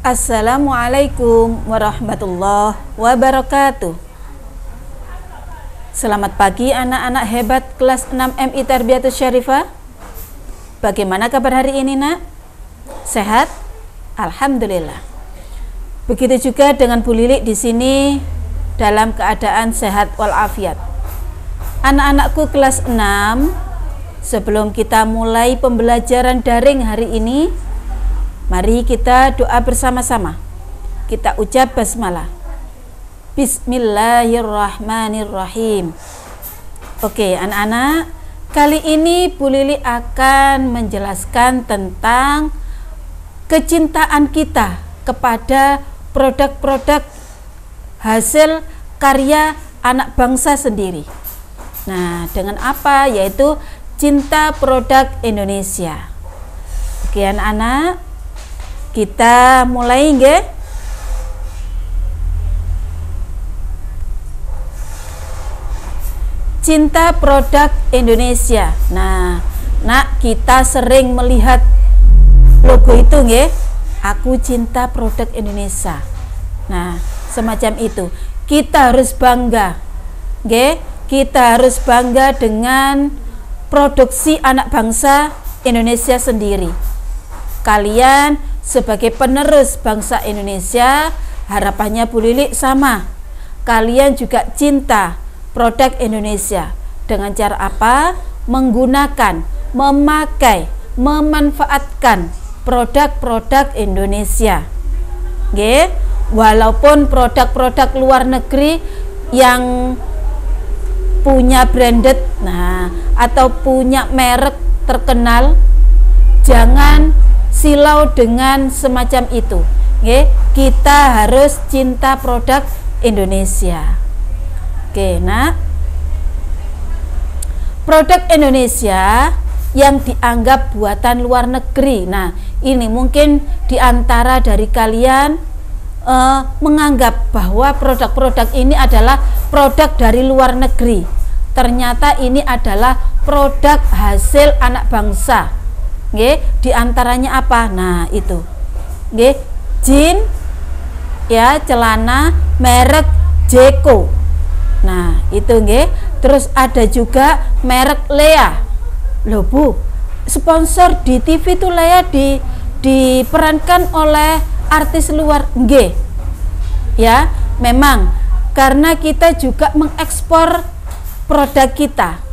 Assalamualaikum warahmatullahi wabarakatuh. Selamat pagi anak-anak hebat kelas 6 MI Tarbiyatus Syarifah. Bagaimana kabar hari ini, Nak? Sehat? Alhamdulillah. Begitu juga dengan Bu Lilik di sini dalam keadaan sehat walafiat. Anak-anakku kelas 6, sebelum kita mulai pembelajaran daring hari ini, mari kita doa bersama-sama. Kita ucap basmalah. Bismillahirrahmanirrahim. Oke, anak-anak, kali ini Bu Lili akan menjelaskan tentang kecintaan kita kepada produk-produk hasil karya anak bangsa sendiri. Nah, dengan apa? Yaitu cinta produk Indonesia. Oke, anak-anak, kita mulai nggih. Cinta produk Indonesia. Nah, Nak, kita sering melihat logo itu nggih. Aku cinta produk Indonesia. Nah, semacam itu. Kita harus bangga. Nggih, kita harus bangga dengan produksi anak bangsa Indonesia sendiri. Kalian sebagai penerus bangsa Indonesia, harapannya Bu Lili sama. Kalian juga cinta produk Indonesia. Dengan cara apa? Menggunakan, memakai, memanfaatkan produk-produk Indonesia. Oke? Walaupun produk-produk luar negeri yang punya branded, nah, atau punya merek terkenal, jangan silau dengan semacam itu. Oke, kita harus cinta produk Indonesia. Oke, nah, produk Indonesia yang dianggap buatan luar negeri. Nah, ini mungkin diantara dari kalian menganggap bahwa produk-produk ini adalah produk dari luar negeri. Ternyata ini adalah produk hasil anak bangsa. Nggih, diantaranya apa? Nah, itu nggih, jin ya, celana merek Jeko. Nah, itu nggih. Terus ada juga merek Lea. Loh Bu, sponsor di TV itu Lea diperankan oleh artis luar. Nggih. Ya, memang karena kita juga mengekspor produk kita.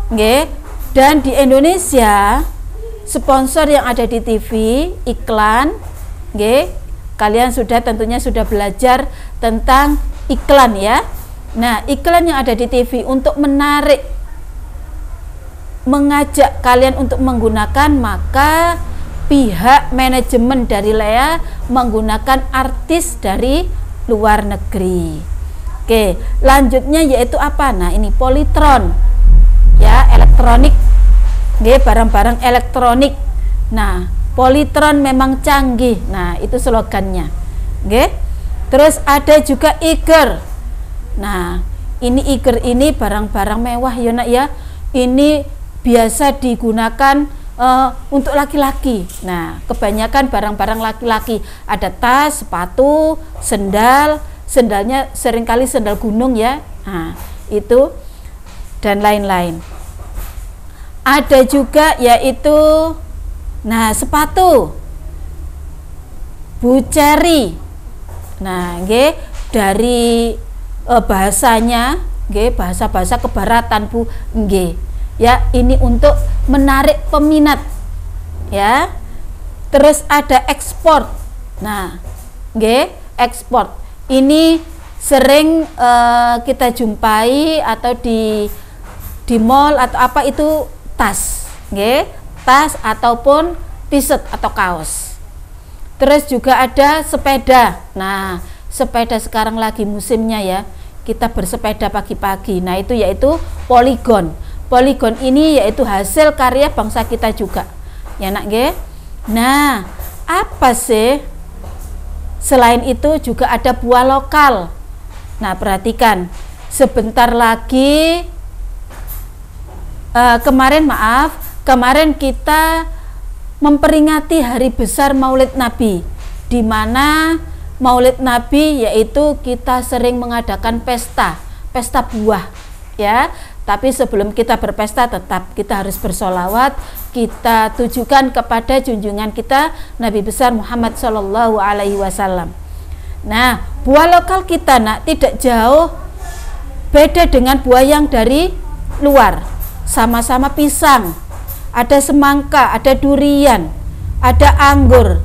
Nggih. Dan di Indonesia sponsor yang ada di TV, iklan, nggih, kalian tentunya sudah belajar tentang iklan ya. Nah, iklan yang ada di TV untuk menarik, mengajak kalian untuk menggunakan, maka pihak manajemen dari Lea menggunakan artis dari luar negeri. Oke, lanjutnya yaitu apa? Nah, ini Polytron ya, elektronik. Nggih, barang-barang elektronik. Nah, Polytron memang canggih. Nah, itu slogannya. Nggih. Terus ada juga Iger. Nah, ini Iger ini barang-barang mewah ya, Nak ya. Ini biasa digunakan untuk laki-laki. Nah, kebanyakan barang-barang laki-laki. Ada tas, sepatu, sendal. Sendalnya seringkali sendal gunung ya. Nah, itu dan lain-lain. Ada juga yaitu, nah, sepatu Buceri. Nah, nggih, dari bahasanya nggih, bahasa-bahasa kebaratan Bu, nggih. Ya, ini untuk menarik peminat. Ya. Terus ada ekspor. Nah, nggih, ekspor. Ini sering kita jumpai atau di mall atau apa itu tas, nggih, tas ataupun t-shirt atau kaos. Terus juga ada sepeda. Nah, sepeda sekarang lagi musimnya ya. Kita bersepeda pagi-pagi. Nah, itu yaitu Polygon. Polygon ini yaitu hasil karya bangsa kita juga. Ya, Nak nggih. Nah, apa sih? Selain itu juga ada buah lokal. Nah, perhatikan. Sebentar lagi kemarin kita memperingati hari besar Maulid Nabi di mana Maulid Nabi yaitu kita sering mengadakan pesta buah ya. Tapi sebelum kita berpesta tetap kita harus bersolawat, kita tujukan kepada junjungan kita Nabi besar Muhammad Shallallahu Alaihi Wasallam. Nah, buah lokal kita nak tidak jauh beda dengan buah yang dari luar. Sama-sama pisang, ada semangka, ada durian, ada anggur,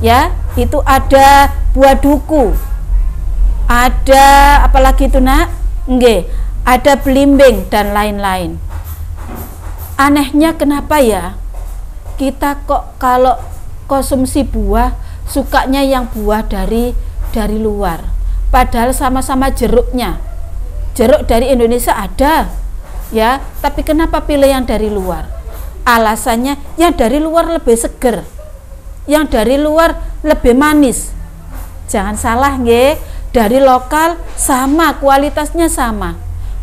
ya, itu ada buah duku, ada apalagi itu nak, nggih, ada belimbing dan lain-lain. Anehnya kenapa ya kita kok kalau konsumsi buah sukanya yang buah dari luar, padahal sama-sama jeruknya. Jeruk dari Indonesia ada ya, tapi kenapa pilih yang dari luar? Alasannya yang dari luar lebih seger, yang dari luar lebih manis. Jangan salah nggih, dari lokal sama, kualitasnya sama.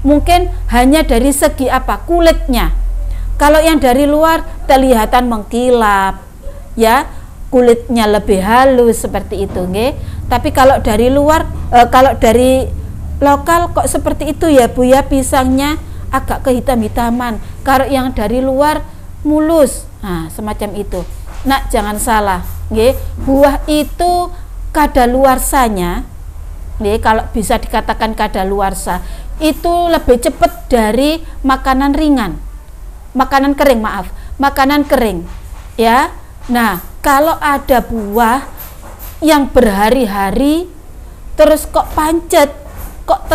Mungkin hanya dari segi apa? Kulitnya. Kalau yang dari luar kelihatan mengkilap ya, kulitnya lebih halus seperti itu nggih. Tapi kalau dari luar kalau dari lokal kok seperti itu ya Bu ya, pisangnya agak kehitam-hitaman. Kalau yang dari luar mulus. Nah, semacam itu. Nah, jangan salah nggih. Buah itu kadaluarsanya nggih, kalau bisa dikatakan kadaluarsa itu lebih cepat dari makanan ringan, makanan kering, makanan kering ya. Nah, kalau ada buah yang berhari-hari terus kok pancet, kok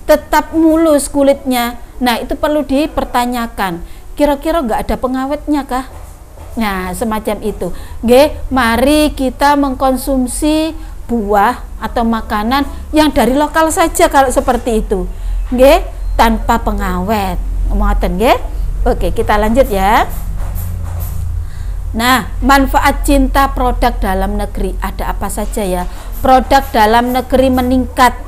tetap mulus kulitnya, nah itu perlu dipertanyakan, kira-kira nggak ada pengawetnya kah? Nah, semacam itu nggih. Mari kita mengkonsumsi buah atau makanan yang dari lokal saja kalau seperti itu nggih, tanpa pengawet. Ngoten nggih. Oke, kita lanjut ya. Nah, manfaat cinta produk dalam negeri ada apa saja ya? Produk dalam negeri meningkat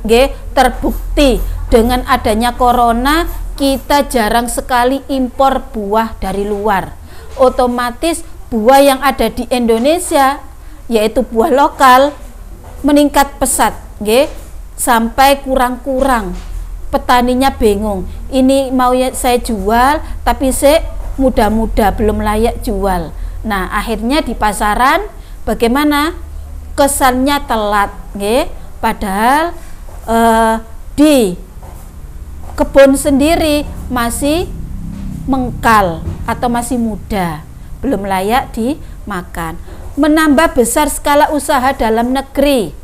nggih, terbukti dengan adanya corona kita jarang sekali impor buah dari luar. Otomatis buah yang ada di Indonesia yaitu buah lokal meningkat pesat nggih, sampai kurang-kurang. Petaninya bingung, ini mau saya jual tapi muda-muda belum layak jual. Nah, akhirnya di pasaran bagaimana? Kesannya telat nggih, padahal di kebun sendiri masih mengkal atau masih muda, belum layak dimakan. Menambah besar skala usaha dalam negeri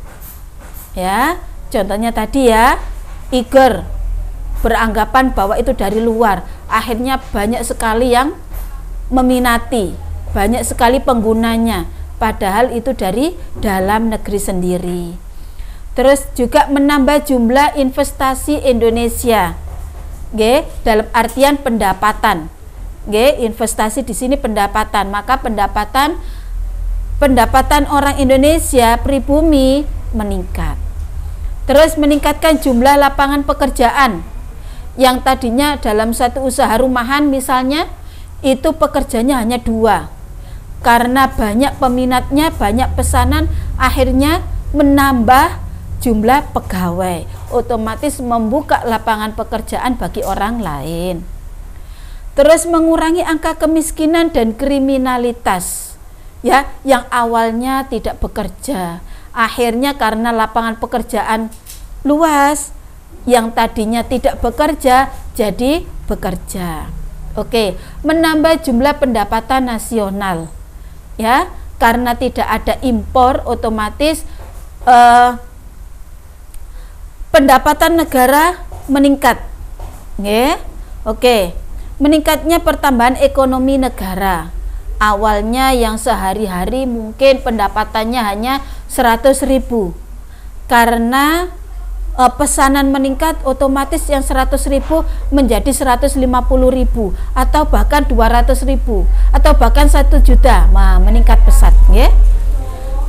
ya, contohnya tadi ya, Iger beranggapan bahwa itu dari luar, akhirnya banyak sekali yang meminati, banyak sekali penggunanya, padahal itu dari dalam negeri sendiri. Terus juga menambah jumlah investasi Indonesia nggih, dalam artian pendapatan nggih, investasi di sini pendapatan, maka pendapatan orang Indonesia pribumi meningkat. Terus meningkatkan jumlah lapangan pekerjaan yang tadinya dalam satu usaha rumahan misalnya itu pekerjanya hanya 2, karena banyak peminatnya, banyak pesanan, akhirnya menambah jumlah pegawai, otomatis membuka lapangan pekerjaan bagi orang lain. Terus mengurangi angka kemiskinan dan kriminalitas ya, yang awalnya tidak bekerja, akhirnya karena lapangan pekerjaan luas, yang tadinya tidak bekerja jadi bekerja. Oke, menambah jumlah pendapatan nasional ya, karena tidak ada impor, otomatis pendapatan negara meningkat nggih. Oke, meningkatnya pertambahan ekonomi negara. Awalnya yang sehari-hari mungkin pendapatannya hanya 100.000, karena pesanan meningkat, otomatis yang 100.000 menjadi 150.000 atau bahkan 200.000 atau bahkan 1 juta. Nah, meningkat pesat ya.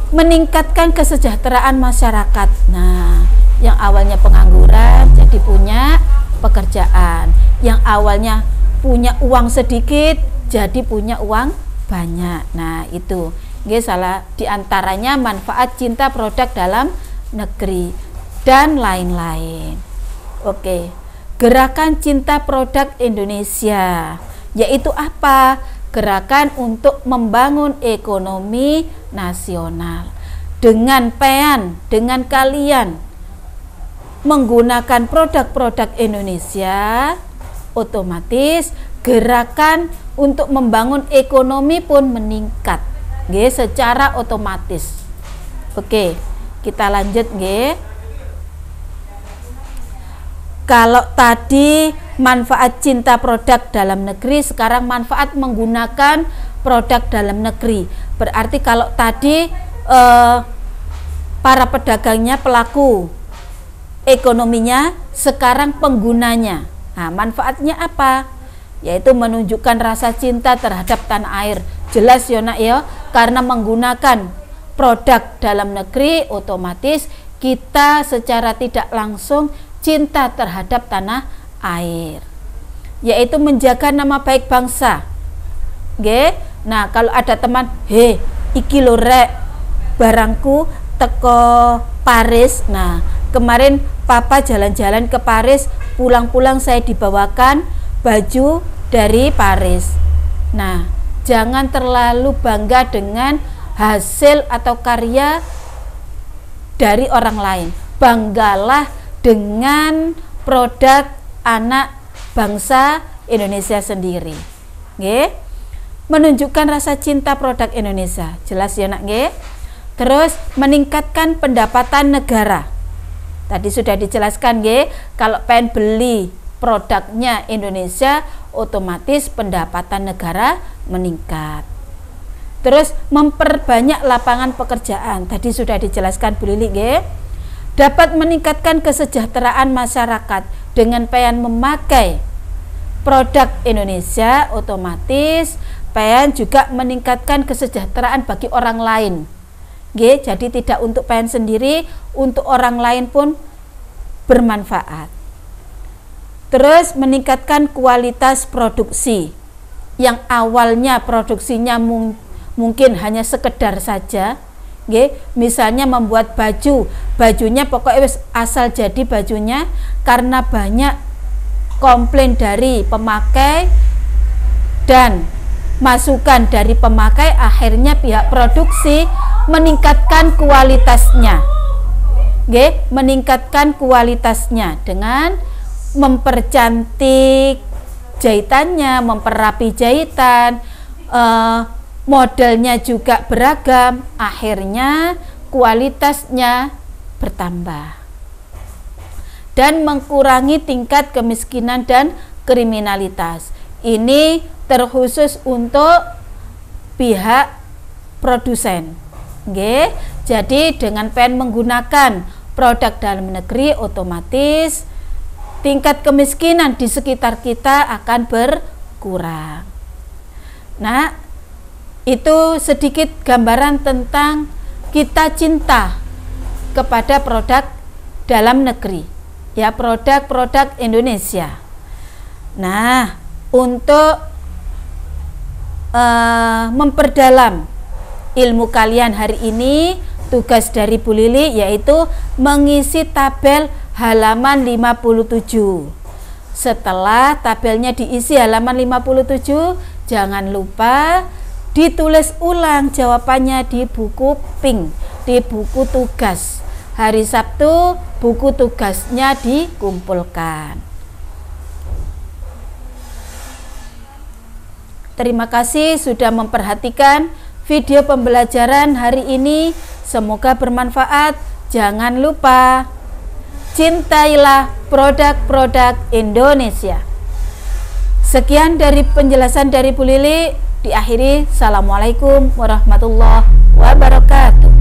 Meningkatkan kesejahteraan masyarakat. Nah, yang awalnya pengangguran jadi punya pekerjaan, yang awalnya punya uang sedikit jadi punya uang banyak. Nah, itu salah diantaranya manfaat cinta produk dalam negeri dan lain-lain. Oke, gerakan cinta produk Indonesia yaitu apa? Gerakan untuk membangun ekonomi nasional. Dengan kalian menggunakan produk-produk Indonesia, otomatis gerakan untuk membangun ekonomi pun meningkat secara otomatis. Oke, kita lanjut Kalau tadi manfaat cinta produk dalam negeri, sekarang manfaat menggunakan produk dalam negeri. Berarti kalau tadi para pedagangnya pelaku ekonominya, sekarang penggunanya. Nah, manfaatnya apa? Yaitu menunjukkan rasa cinta terhadap tanah air. Jelas ya nak ya, karena menggunakan produk dalam negeri otomatis kita secara tidak langsung cinta terhadap tanah air, yaitu menjaga nama baik bangsa. Nah, kalau ada teman, iki lho rek, barangku teko Paris. Nah, kemarin papa jalan-jalan ke Paris, pulang-pulang saya dibawakan baju dari Paris. Nah, jangan terlalu bangga dengan hasil atau karya dari orang lain. Banggalah dengan produk anak bangsa Indonesia sendiri. Menunjukkan rasa cinta produk Indonesia. Jelas ya nak Terus meningkatkan pendapatan negara. Tadi sudah dijelaskan kalau pengen beli produknya Indonesia, otomatis pendapatan negara meningkat. Terus memperbanyak lapangan pekerjaan. Tadi sudah dijelaskan Bu Lili dapat meningkatkan kesejahteraan masyarakat dengan pengen memakai produk Indonesia, otomatis pengen juga meningkatkan kesejahteraan bagi orang lain. Jadi tidak untuk pengen sendiri, untuk orang lain pun bermanfaat. Terus meningkatkan kualitas produksi yang awalnya produksinya mungkin hanya sekedar saja. Misalnya membuat bajunya pokoknya asal jadi bajunya, karena banyak komplain dari pemakai dan masukan dari pemakai, akhirnya pihak produksi meningkatkan kualitasnya. Meningkatkan kualitasnya dengan mempercantik jahitannya, memperapi jahitan, modelnya juga beragam, akhirnya kualitasnya bertambah dan mengurangi tingkat kemiskinan dan kriminalitas. Ini terkhusus untuk pihak produsen. Jadi dengan pengen menggunakan produk dalam negeri, otomatis tingkat kemiskinan di sekitar kita akan berkurang. Nah, itu sedikit gambaran tentang kita cinta kepada produk dalam negeri, produk-produk Indonesia. Nah, untuk memperdalam ilmu kalian hari ini, tugas dari Bu Lili yaitu mengisi tabel halaman 57. Setelah tabelnya diisi halaman 57, jangan lupa ditulis ulang jawabannya di buku pink, di buku tugas. Hari Sabtu buku tugasnya dikumpulkan. Terima kasih sudah memperhatikan video pembelajaran hari ini. Semoga bermanfaat. Jangan lupa cintailah produk-produk Indonesia. Sekian dari penjelasan dari Bu Lili. Diakhiri, Assalamualaikum warahmatullahi wabarakatuh.